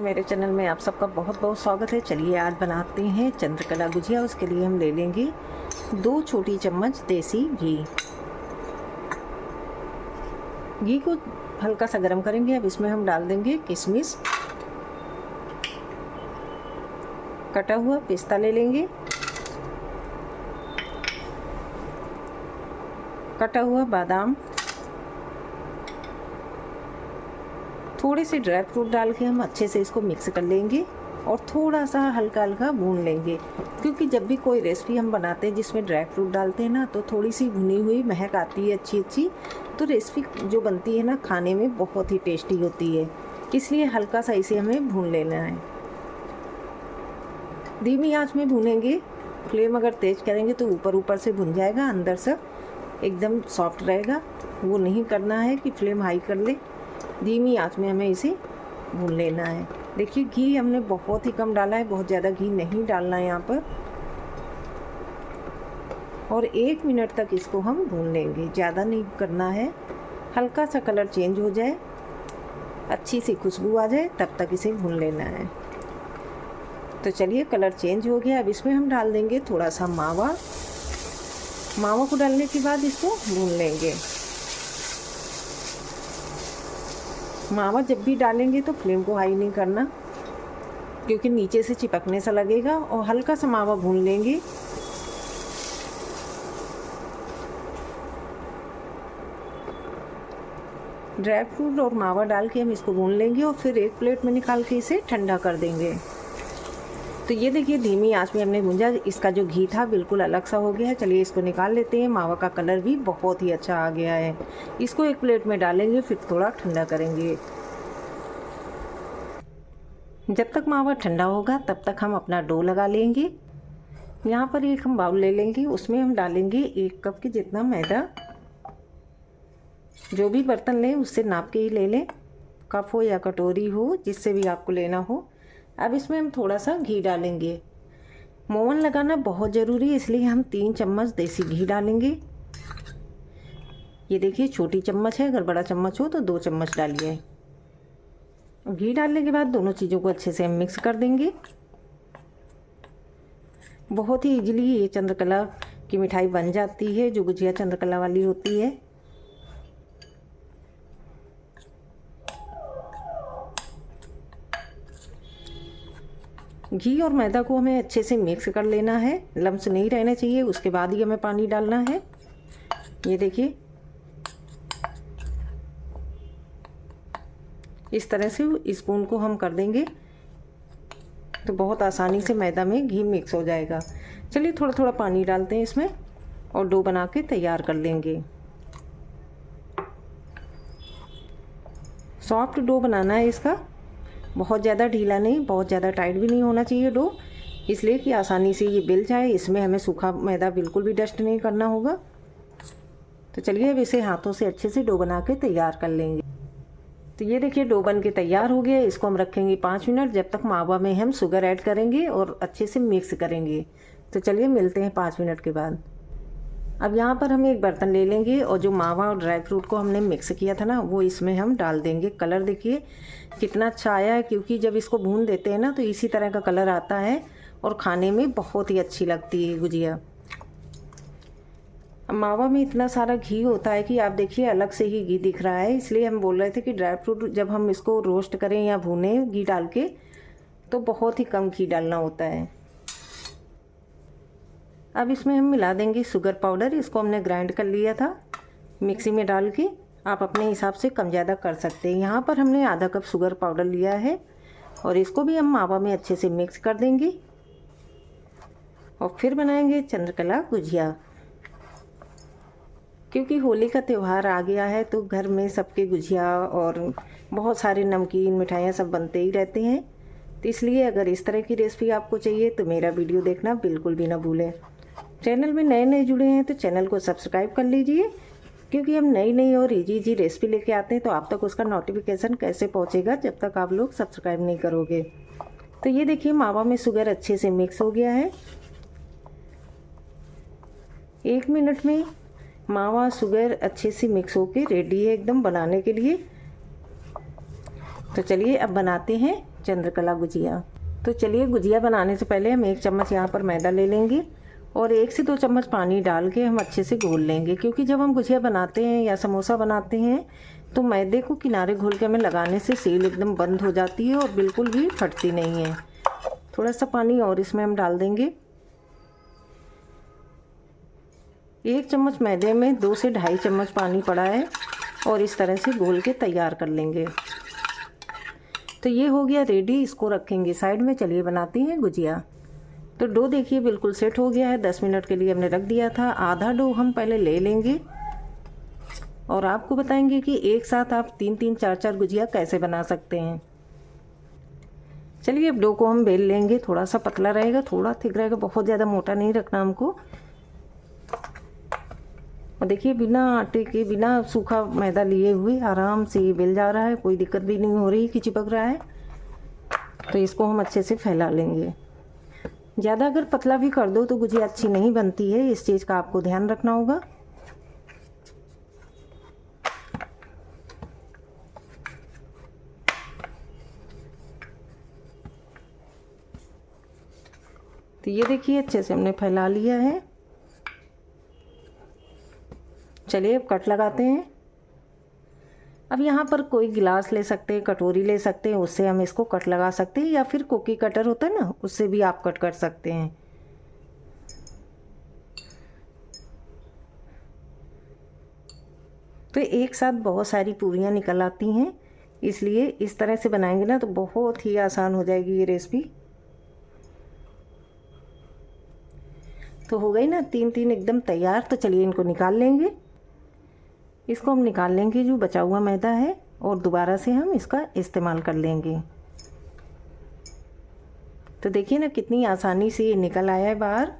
मेरे चैनल में आप सबका बहुत बहुत स्वागत है। चलिए आज बनाते हैं चंद्रकला गुजिया। उसके लिए हम ले लेंगे 2 छोटी चम्मच देसी घी। घी को हल्का सा गर्म करेंगे। अब इसमें हम डाल देंगे किशमिश, कटा हुआ पिस्ता ले लेंगे, कटा हुआ बादाम, थोड़े से ड्राई फ्रूट डाल के हम अच्छे से इसको मिक्स कर लेंगे और थोड़ा सा हल्का हल्का भून लेंगे, क्योंकि जब भी कोई रेसिपी हम बनाते हैं जिसमें ड्राई फ्रूट डालते हैं ना, तो थोड़ी सी भुनी हुई महक आती है अच्छी, तो रेसिपी जो बनती है ना खाने में बहुत ही टेस्टी होती है। इसलिए हल्का सा इसे हमें भून लेना है। धीमी आंच में भूनेंगे। फ्लेम अगर तेज करेंगे तो ऊपर ऊपर से भुन जाएगा, अंदर से एकदम सॉफ्ट रहेगा। वो नहीं करना है कि फ्लेम हाई कर ले। धीमी आंच में हमें इसे भून लेना है। देखिए घी हमने बहुत ही कम डाला है, बहुत ज़्यादा घी नहीं डालना है यहाँ पर। और 1 मिनट तक इसको हम भून लेंगे, ज़्यादा नहीं करना है। हल्का सा कलर चेंज हो जाए, अच्छी सी खुशबू आ जाए, तब तक इसे भून लेना है। तो चलिए कलर चेंज हो गया। अब इसमें हम डाल देंगे थोड़ा सा मावा। मावा को डालने के बाद इसको भून लेंगे। मावा जब भी डालेंगे तो फ्लेम को हाई नहीं करना, क्योंकि नीचे से चिपकने सा लगेगा। और हल्का सा मावा भून लेंगे। ड्राई फ्रूट और मावा डाल के हम इसको भून लेंगे और फिर एक प्लेट में निकाल के इसे ठंडा कर देंगे। तो ये देखिए धीमी आंच में हमने भूंजा। इसका जो घी था बिल्कुल अलग सा हो गया है। चलिए इसको निकाल लेते हैं। मावा का कलर भी बहुत ही अच्छा आ गया है। इसको एक प्लेट में डालेंगे, फिर थोड़ा ठंडा करेंगे। जब तक मावा ठंडा होगा तब तक हम अपना डो लगा लेंगे। यहाँ पर एक हम बाउल ले लेंगे, उसमें हम डालेंगे 1 कप के जितना मैदा। जो भी बर्तन लें उससे नाप के ही ले लें, कप हो या कटोरी हो, जिससे भी आपको लेना हो। अब इसमें हम थोड़ा सा घी डालेंगे। मोवन लगाना बहुत ज़रूरी है, इसलिए हम 3 चम्मच देसी घी डालेंगे। ये देखिए छोटी चम्मच है, अगर बड़ा चम्मच हो तो 2 चम्मच डालिए। घी डालने के बाद दोनों चीज़ों को अच्छे से हम मिक्स कर देंगे। बहुत ही इजीली ये चंद्रकला की मिठाई बन जाती है, जो गुजिया चंद्रकला वाली होती है। घी और मैदा को हमें अच्छे से मिक्स कर लेना है, लम्स नहीं रहने चाहिए। उसके बाद ही हमें पानी डालना है। ये देखिए इस तरह से स्पून को हम कर देंगे तो बहुत आसानी से मैदा में घी मिक्स हो जाएगा। चलिए थोड़ा थोड़ा पानी डालते हैं इसमें और डो बना के तैयार कर लेंगे। सॉफ्ट डो बनाना है इसका, बहुत ज़्यादा ढीला नहीं, बहुत ज़्यादा टाइट भी नहीं होना चाहिए डो, इसलिए कि आसानी से ये बिल जाए। इसमें हमें सूखा मैदा बिल्कुल भी डस्ट नहीं करना होगा। तो चलिए अब इसे हाथों से अच्छे से डो बना के तैयार कर लेंगे। तो ये देखिए डो बन के तैयार हो गया। इसको हम रखेंगे 5 मिनट, जब तक मावा में हम शुगर ऐड करेंगे और अच्छे से मिक्स करेंगे। तो चलिए मिलते हैं 5 मिनट के बाद। अब यहाँ पर हम एक बर्तन ले लेंगे और जो मावा और ड्राई फ्रूट को हमने मिक्स किया था ना, वो इसमें हम डाल देंगे। कलर देखिए कितना अच्छा आया है, क्योंकि जब इसको भून देते हैं ना तो इसी तरह का कलर आता है और खाने में बहुत ही अच्छी लगती है गुजिया। मावा में इतना सारा घी होता है कि आप देखिए अलग से ही घी दिख रहा है। इसलिए हम बोल रहे थे कि ड्राई फ्रूट जब हम इसको रोस्ट करें या भूनें घी डाल के, तो बहुत ही कम घी डालना होता है। अब इसमें हम मिला देंगे शुगर पाउडर। इसको हमने ग्राइंड कर लिया था मिक्सी में डाल के। आप अपने हिसाब से कम ज़्यादा कर सकते हैं। यहाँ पर हमने आधा कप शुगर पाउडर लिया है और इसको भी हम मावा में अच्छे से मिक्स कर देंगे और फिर बनाएंगे चंद्रकला गुजिया। क्योंकि होली का त्यौहार आ गया है तो घर में सबके गुजिया और बहुत सारे नमकीन मिठाइयाँ सब बनते ही रहते हैं। तो इसलिए अगर इस तरह की रेसिपी आपको चाहिए तो मेरा वीडियो देखना बिल्कुल भी ना भूलें। चैनल में नए नए जुड़े हैं तो चैनल को सब्सक्राइब कर लीजिए, क्योंकि हम नई नई और इजी रेसिपी लेके आते हैं तो आप तक उसका नोटिफिकेशन कैसे पहुंचेगा जब तक आप लोग सब्सक्राइब नहीं करोगे। तो ये देखिए मावा में शुगर अच्छे से मिक्स हो गया है। 1 मिनट में मावा शुगर अच्छे से मिक्स होके रेडी है एकदम बनाने के लिए। तो चलिए अब बनाते हैं चंद्रकला गुजिया। तो चलिए, गुजिया बनाने से पहले हम 1 चम्मच यहाँ पर मैदा ले लेंगे और 1 से 2 चम्मच पानी डाल के हम अच्छे से घोल लेंगे, क्योंकि जब हम गुजिया बनाते हैं या समोसा बनाते हैं तो मैदे को किनारे घोल के हमें लगाने से सील एकदम बंद हो जाती है और बिल्कुल भी फटती नहीं है। थोड़ा सा पानी और इसमें हम डाल देंगे। 1 चम्मच मैदे में 2 से ढाई चम्मच पानी पड़ा है और इस तरह से घोल के तैयार कर लेंगे। तो ये हो गया रेडी, इसको रखेंगे साइड में। चलिए बनाते हैं गुजिया। तो डो देखिए बिल्कुल सेट हो गया है। 10 मिनट के लिए हमने रख दिया था। आधा डो हम पहले ले लेंगे और आपको बताएंगे कि एक साथ आप 3-3, 4-4 गुजिया कैसे बना सकते हैं। चलिए, अब डो को हम बेल लेंगे। थोड़ा सा पतला रहेगा, थोड़ा थिक रहेगा, बहुत ज़्यादा मोटा नहीं रखना हमको। और देखिए, बिना आटे के, बिना सूखा मैदा लिए हुए आराम से ये बेल जा रहा है। कोई दिक्कत भी नहीं हो रही कि चिपक रहा है। तो इसको हम अच्छे से फैला लेंगे। ज़्यादा अगर पतला भी कर दो तो गुजिया अच्छी नहीं बनती है, इस चीज़ का आपको ध्यान रखना होगा। तो ये देखिए अच्छे से हमने फैला लिया है। चलिए, अब कट लगाते हैं। अब यहाँ पर कोई गिलास ले सकते हैं, कटोरी ले सकते हैं, उससे हम इसको कट लगा सकते हैं, या फिर कुकी कटर होता है ना, उससे भी आप कट कर सकते हैं। तो एक साथ बहुत सारी पूरियाँ निकल आती हैं, इसलिए इस तरह से बनाएंगे ना तो बहुत ही आसान हो जाएगी ये रेसिपी। तो हो गई ना 3-3 एकदम तैयार। तो चलिए इनको निकाल लेंगे। इसको हम निकाल लेंगे जो बचा हुआ मैदा है, और दोबारा से हम इसका इस्तेमाल कर लेंगे। तो देखिए ना कितनी आसानी से ये निकल आया है बाहर।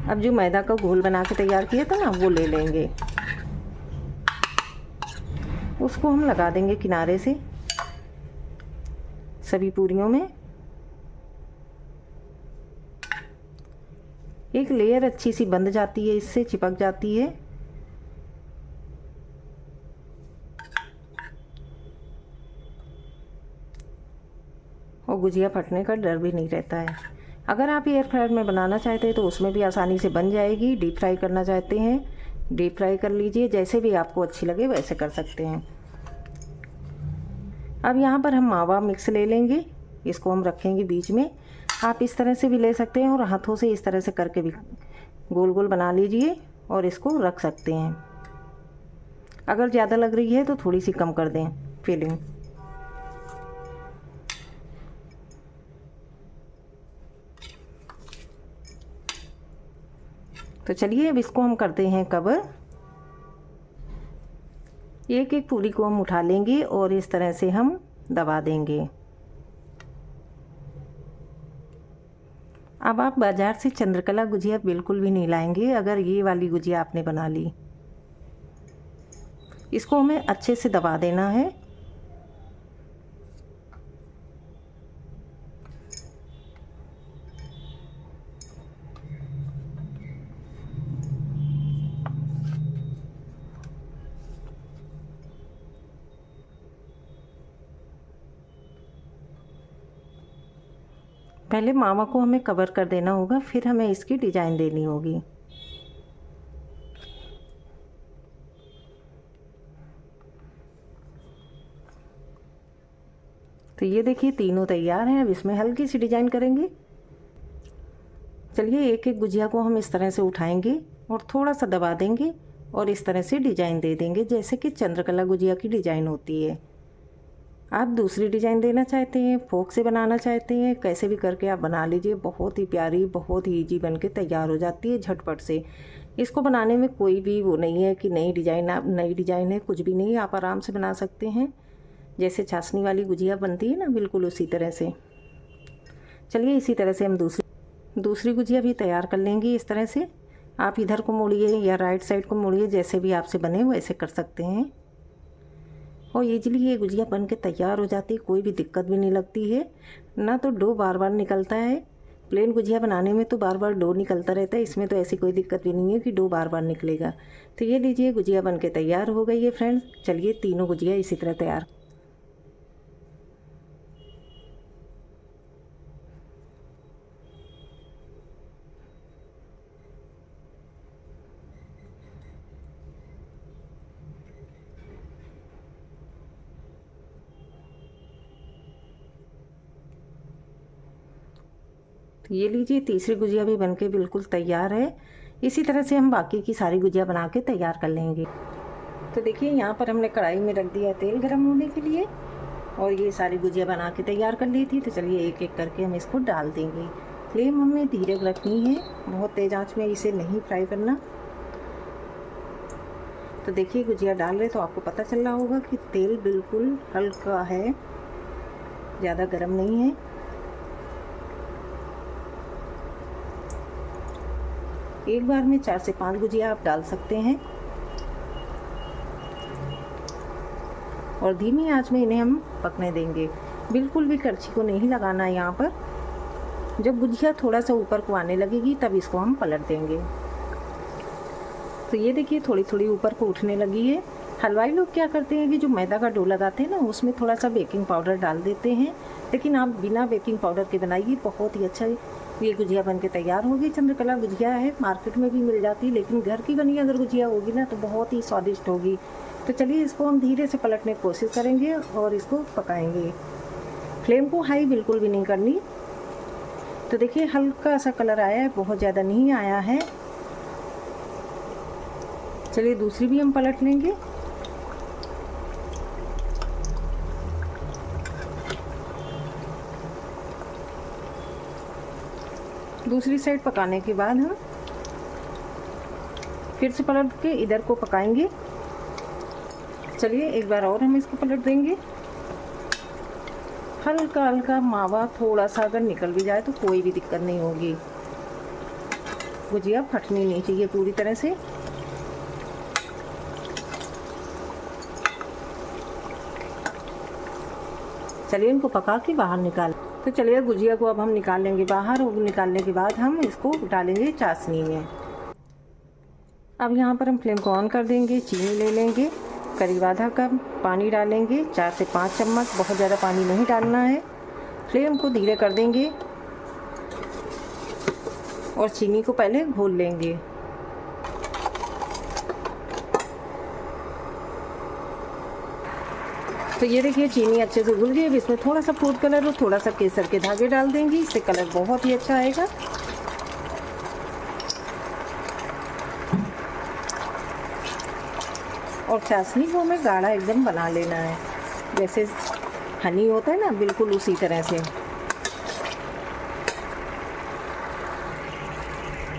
अब जो मैदा का घोल बना के तैयार किया था ना, वो ले लेंगे। उसको हम लगा देंगे किनारे से सभी पूरियों में। एक लेयर अच्छी सी बंध जाती है, इससे चिपक जाती है। और गुजिया फटने का डर भी नहीं रहता है। अगर आप एयर फ्रायर में बनाना चाहते हैं तो उसमें भी आसानी से बन जाएगी। डीप फ्राई करना चाहते हैं, डीप फ्राई कर लीजिए, जैसे भी आपको अच्छी लगे वैसे कर सकते हैं। अब यहाँ पर हम मावा मिक्स ले लेंगे, इसको हम रखेंगे बीच में। आप इस तरह से भी ले सकते हैं और हाथों से इस तरह से करके भी गोल गोल बना लीजिए और इसको रख सकते हैं। अगर ज़्यादा लग रही है तो थोड़ी सी कम कर दें फिलिंग। तो चलिए अब इसको हम करते हैं कवर। एक एक पूरी को हम उठा लेंगे और इस तरह से हम दबा देंगे। अब आप बाज़ार से चंद्रकला गुजिया बिल्कुल भी नहीं लाएंगे अगर ये वाली गुजिया आपने बना ली। इसको हमें अच्छे से दबा देना है। पहले मावा को हमें कवर कर देना होगा, फिर हमें इसकी डिज़ाइन देनी होगी। तो ये देखिए तीनों तैयार हैं। अब इसमें हल्की सी डिज़ाइन करेंगे। चलिए एक एक गुजिया को हम इस तरह से उठाएंगे और थोड़ा सा दबा देंगे और इस तरह से डिज़ाइन दे देंगे, जैसे कि चंद्रकला गुजिया की डिज़ाइन होती है। आप दूसरी डिज़ाइन देना चाहते हैं, फोक से बनाना चाहते हैं, कैसे भी करके आप बना लीजिए। बहुत ही प्यारी, बहुत ही ईजी बन के तैयार हो जाती है झटपट से। इसको बनाने में कोई भी वो नहीं है कि नई डिज़ाइन है, कुछ भी नहीं। आप आराम से बना सकते हैं, जैसे चाशनी वाली गुजिया बनती है ना, बिल्कुल उसी तरह से। चलिए इसी तरह से हम दूसरी गुजिया भी तैयार कर लेंगे। इस तरह से आप इधर को मोड़िए या राइट साइड को मोड़िए, जैसे भी आपसे बने वैसे कर सकते हैं। और ईजिली ये गुजिया बन के तैयार हो जाती है, कोई भी दिक्कत भी नहीं लगती है ना। तो डो बार बार निकलता है। प्लेन गुजिया बनाने में तो बार बार डो निकलता रहता है, इसमें तो ऐसी कोई दिक्कत भी नहीं है कि डो बार बार निकलेगा। तो ये लीजिए गुजिया बन के तैयार हो गई है फ्रेंड्स। चलिए तीनों गुजिया इसी तरह तैयार। तो ये लीजिए, तीसरी गुजिया भी बनके बिल्कुल तैयार है। इसी तरह से हम बाकी की सारी गुजिया बना के तैयार कर लेंगे। तो देखिए, यहाँ पर हमने कढ़ाई में रख दिया तेल गरम होने के लिए और ये सारी गुजिया बना के तैयार कर ली थी। तो चलिए एक एक करके हम इसको डाल देंगे। फ्लेम हमें धीरे रखनी है, बहुत तेज़ आंच में इसे नहीं फ्राई करना। तो देखिए, गुजिया डाल रहे तो आपको पता चल रहा होगा कि तेल बिल्कुल हल्का है, ज़्यादा गर्म नहीं है। एक बार में 4 से 5 गुजिया आप डाल सकते हैं और धीमी आंच में इन्हें हम पकने देंगे। बिल्कुल भी करछी को नहीं लगाना है यहाँ पर। जब गुजिया थोड़ा सा ऊपर को आने लगेगी तब इसको हम पलट देंगे। तो ये देखिए, थोड़ी थोड़ी ऊपर को उठने लगी है। हलवाई लोग क्या करते हैं कि जो मैदा का डो लगाते हैं ना, उसमें थोड़ा सा बेकिंग पाउडर डाल देते हैं, लेकिन आप बिना बेकिंग पाउडर के बनाइए, बहुत ही अच्छा ये गुजिया बन के तैयार होगी। चंद्रकला गुजिया है, मार्केट में भी मिल जाती है, लेकिन घर की बनी अगर गुजिया होगी ना तो बहुत ही स्वादिष्ट होगी। तो चलिए, इसको हम धीरे से पलटने की कोशिश करेंगे और इसको पकाएंगे। फ्लेम को हाई बिल्कुल भी नहीं करनी। तो देखिए, हल्का सा कलर आया है, बहुत ज़्यादा नहीं आया है। चलिए दूसरी भी हम पलट लेंगे। दूसरी साइड पकाने के बाद हम फिर से पलट के इधर को पकाएंगे। चलिए एक बार और हम इसको पलट देंगे। हल्का हल्का मावा थोड़ा सा अगर निकल भी जाए तो कोई भी दिक्कत नहीं होगी। गुजिया फटनी नहीं चाहिए पूरी तरह से। चलिए इनको पका के बाहर निकाल। तो चलिए गुजिया को अब हम निकाल लेंगे बाहर और निकालने के बाद हम इसको डालेंगे चाशनी में। अब यहाँ पर हम फ्लेम को ऑन कर देंगे। चीनी ले लेंगे, करीब आधा कप पानी डालेंगे, 4 से 5 चम्मच, बहुत ज़्यादा पानी नहीं डालना है। फ्लेम को धीरे कर देंगे और चीनी को पहले घोल लेंगे। तो ये देखिए, चीनी अच्छे से घुल गई। अब इसमें थोड़ा सा फूड कलर और थोड़ा सा केसर के धागे डाल देंगे, इससे कलर बहुत ही अच्छा आएगा। और चाशनी को हमें गाढ़ा एकदम बना लेना है, जैसे हनी होता है ना, बिल्कुल उसी तरह से।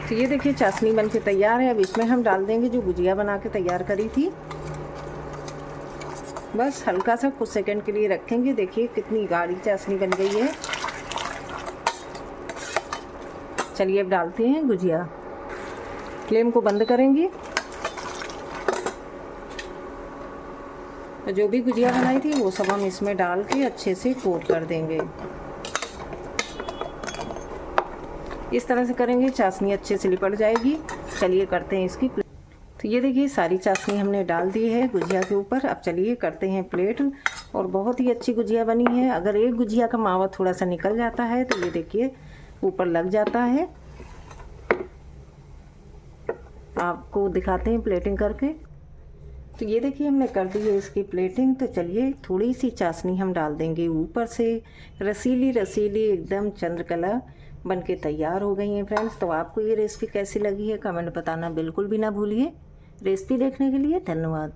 तो ये देखिए, चाशनी बन के तैयार है। अब इसमें हम डाल देंगे जो गुजिया बना के तैयार करी थी। बस हल्का सा कुछ सेकंड के लिए रखेंगे। देखिए कितनी गाढ़ी चाशनी बन गई है। चलिए अब डालते हैं गुजिया। फ्लेम को बंद करेंगे। जो भी गुजिया बनाई थी वो सब हम इसमें डाल के अच्छे से कोट कर देंगे। इस तरह से करेंगे, चाशनी अच्छे से लिपट जाएगी। चलिए करते हैं इसकी। तो ये देखिए, सारी चाशनी हमने डाल दी है गुजिया के ऊपर। अब चलिए करते हैं प्लेट। और बहुत ही अच्छी गुजिया बनी है। अगर एक गुजिया का मावा थोड़ा सा निकल जाता है तो ये देखिए ऊपर लग जाता है। आपको दिखाते हैं प्लेटिंग करके। तो ये देखिए, हमने कर दी है इसकी प्लेटिंग। तो चलिए थोड़ी सी चाशनी हम डाल देंगे ऊपर से। रसीली रसीली एकदम चंद्रकला बन के तैयार हो गई हैं फ्रेंड्स। तो आपको ये रेसिपी कैसी लगी है कमेंट बताना बिल्कुल भी ना भूलिए। रेसिपी देखने के लिए धन्यवाद।